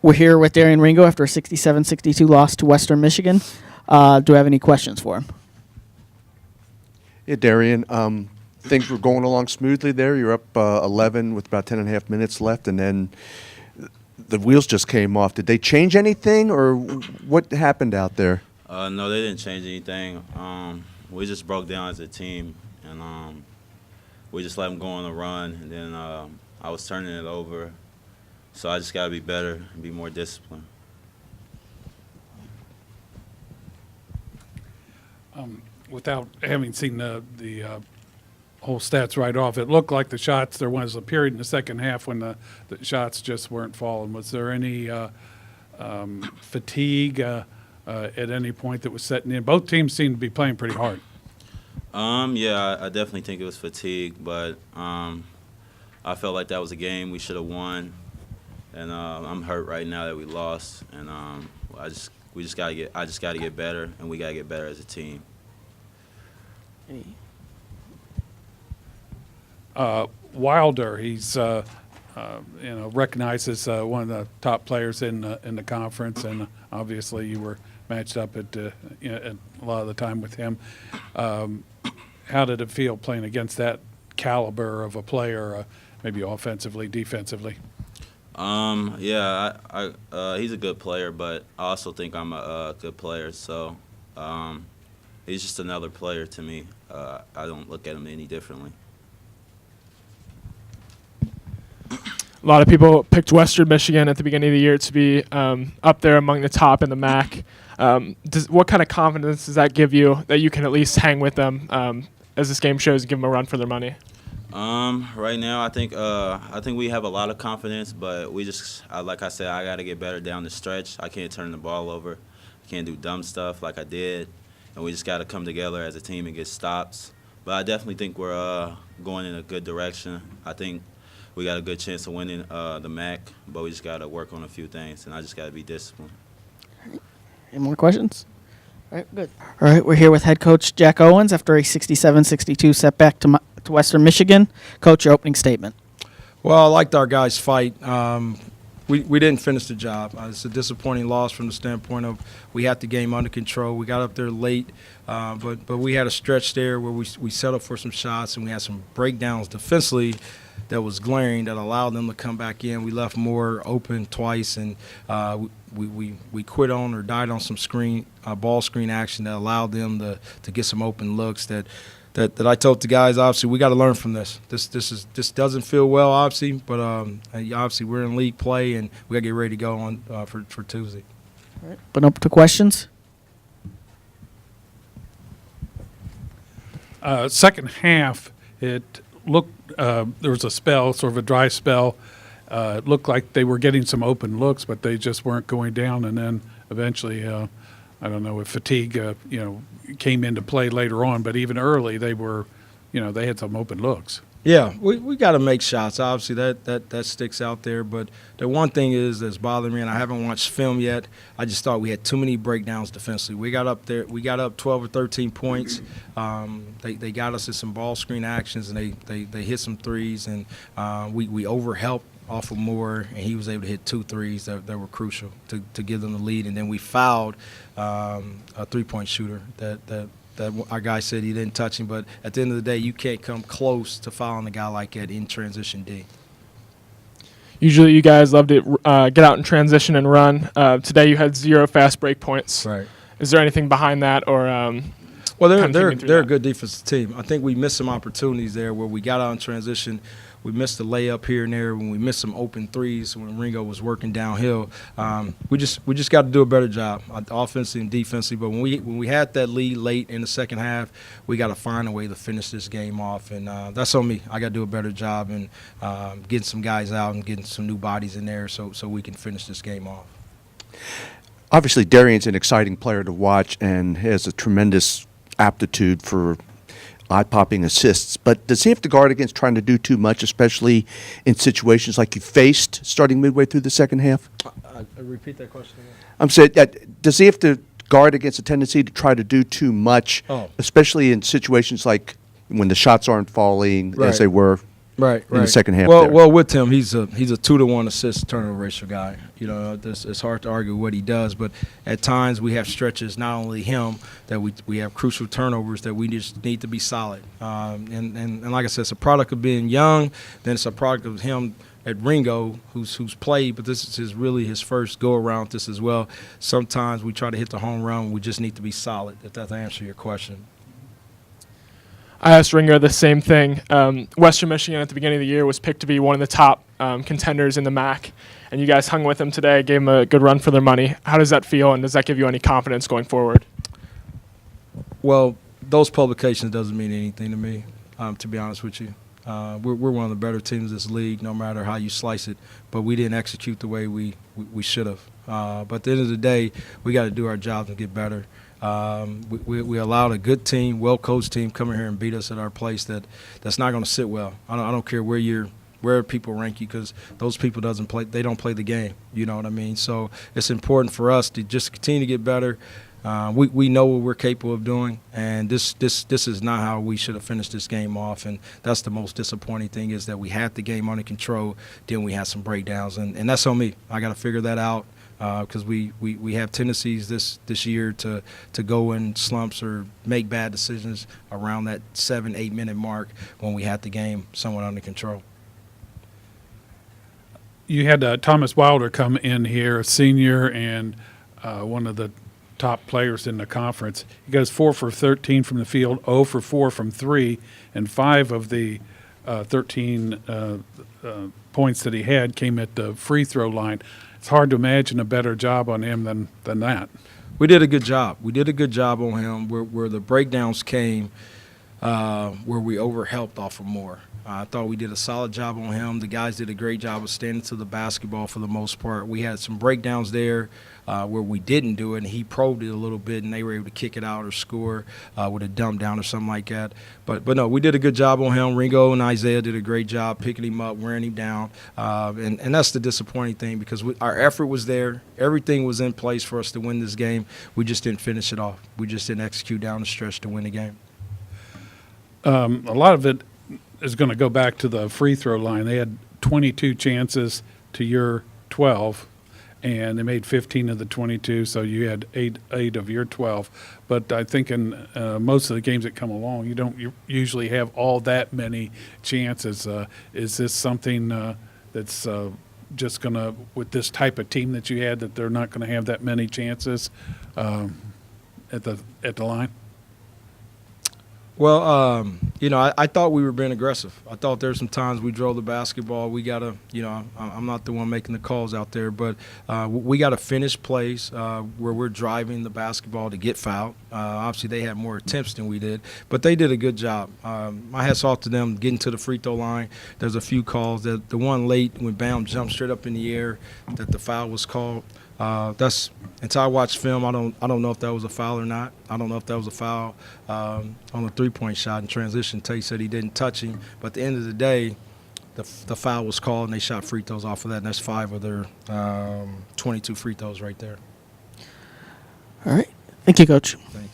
We're here with Darian Ringo after a 67-62 loss to Western Michigan. Do we have any questions for him? Yeah, Darian, things were going along smoothly there. You're up 11 with about 10 and a half minutes left, and then the wheels just came off. Did they change anything, or what happened out there? No, they didn't change anything. We just broke down as a team, and we just let them go on a run, and then I was turning it over. So I just got to be better and be more disciplined. Without having seen the whole stats right off, it looked like the shots, there was a period in the second half when the shots just weren't falling. Was there any fatigue at any point that was setting in? Both teams seemed to be playing pretty hard. Yeah, I definitely think it was fatigue, but I felt like that was a game we should have won. And I'm hurt right now that we lost, and I just gotta get better, and we gotta get better as a team. Wilder, he's recognized as one of the top players in the conference, and obviously you were matched up at a lot of the time with him. How did it feel playing against that caliber of a player, maybe offensively, defensively? Yeah, he's a good player, but I also think I'm a good player. So he's just another player to me. I don't look at him any differently. A lot of people picked Western Michigan at the beginning of the year to be up there among the top in the MAC. What kind of confidence does that give you that you can at least hang with them as this game shows, give them a run for their money? Right now, I think we have a lot of confidence, but we just, like I said, I got to get better down the stretch. I can't turn the ball over. I can't do dumb stuff like I did, and we just got to come together as a team and get stops. But I definitely think we're going in a good direction. I think we got a good chance of winning the MAC, but we just got to work on a few things, and I just got to be disciplined. Any more questions? All right, good. All right, we're here with head coach Jack Owens after a 67-62 setback to Western Michigan. Coach, your opening statement. Well, I liked our guys' fight. We didn't finish the job. It's a disappointing loss from the standpoint of we had the game under control. We got up there late, but we had a stretch there where we settled for some shots and we had some breakdowns defensively that was glaring that allowed them to come back in. We left Moore open twice, and we quit on or died on some ball screen action that allowed them to get some open looks that I told the guys, obviously, we got to learn from this. This doesn't feel well, obviously, but obviously we're in league play, and we got to get ready to go on for Tuesday. All right, but up to questions. Second half, it looked there was a spell, sort of a dry spell. It looked like they were getting some open looks, but they just weren't going down. And then eventually, I don't know if fatigue, came into play later on, but even early they were, they had some open looks. Yeah, we got to make shots. Obviously, that sticks out there. But the one thing that's bothering me, and I haven't watched film yet, I just thought we had too many breakdowns defensively. We got up there. We got up 12 or 13 points. They got us in some ball screen actions, and they hit some threes, and we overhelped off of Moore, and he was able to hit 2 threes that were crucial to give them the lead. And then we fouled a three-point shooter that our guy said he didn't touch him, but at the end of the day, you can't come close to fouling a guy like that in transition D. Usually you guys love to get out in transition and run. Today you had 0 fast break points. Right. Is there anything behind that, or well, they're a good defensive team. I think we missed some opportunities there where we got out in transition. We missed a layup here and there when we missed some open threes when Ringo was working downhill. We just got to do a better job, offensively and defensively. But when we had that lead late in the second half, we got to find a way to finish this game off, and that's on me. I got to do a better job in getting some guys out and getting some new bodies in there so we can finish this game off. Obviously, Darian's an exciting player to watch and has a tremendous aptitude for eye-popping assists, but does he have to guard against trying to do too much, especially in situations like you faced starting midway through the second half? Repeat that question again. I'm saying, does he have to guard against a tendency to try to do too much, especially in situations like when the shots aren't falling as they were right, in the second half Well, there. well, with Tim, he's a 2-to-1 assist turnover ratio guy. You know, it's hard to argue what he does, but at times we have stretches. Not only him that we have crucial turnovers that we just need to be solid. And like I said, it's a product of being young. Then it's a product of him at Ringo, who's played, but this is really his first go around with this as well. Sometimes we try to hit the home run. We just need to be solid. If that answers your question. I asked Ringo the same thing. Western Michigan at the beginning of the year was picked to be one of the top contenders in the MAC, and you guys hung with them today, gave them a good run for their money. How does that feel, and does that give you any confidence going forward? Well, those publications doesn't mean anything to me, to be honest with you. We're one of the better teams in this league, no matter how you slice it, but we didn't execute the way we should have. But at the end of the day, we got to do our job and get better. We allowed a good team, well-coached team, come in here and beat us at our place. That's not going to sit well. I don't care where people rank you, because those people they don't play the game. You know what I mean? So it's important for us to just continue to get better. We know what we're capable of doing, and this is not how we should have finished this game off. And that's the most disappointing thing, is that we had the game under control, then we had some breakdowns, and that's on me. I got to figure that out. Because we have tendencies this year to go in slumps or make bad decisions around that 7-8 minute mark when we had the game somewhat under control. You had Thomas Wilder come in here, a senior and one of the top players in the conference. He goes 4 for 13 from the field, 0 for 4 from 3, and 5 of the 13 points that he had came at the free throw line. It's hard to imagine a better job on him than that. We did a good job. We did a good job on him where the breakdowns came, where we overhelped off of Moore. I thought we did a solid job on him. The guys did a great job of standing to the basketball for the most part. We had some breakdowns there where we didn't do it, and he probed it a little bit, and they were able to kick it out or score with a dump down or something like that. But no, we did a good job on him. Ringo and Isaiah did a great job picking him up, wearing him down. And that's the disappointing thing, because our effort was there. Everything was in place for us to win this game. We just didn't finish it off. We just didn't execute down the stretch to win the game. A lot of it is going to go back to the free throw line. They had 22 chances to your 12, and they made 15 of the 22, so you had eight of your 12. But I think in most of the games that come along, you don't usually have all that many chances. Is this something that's just going to, with this type of team that you had, that they're not going to have that many chances at the line? Well, I thought we were being aggressive. I thought there were some times we drove the basketball. We got to, I'm not the one making the calls out there, but we got to finish plays where we're driving the basketball to get fouled. Obviously, they had more attempts than we did, but they did a good job. My hats off to them getting to the free throw line. There's a few calls. The one late when Bam jumped straight up in the air, that the foul was called. That's until I watched film, I don't know if that was a foul or not. I don't know if that was a foul on a three-point shot in transition. Tate said he didn't touch him, but at the end of the day, the foul was called and they shot free throws off of that, and that's 5 of their 22 free throws right there. All right. Thank you, Coach. Thank you.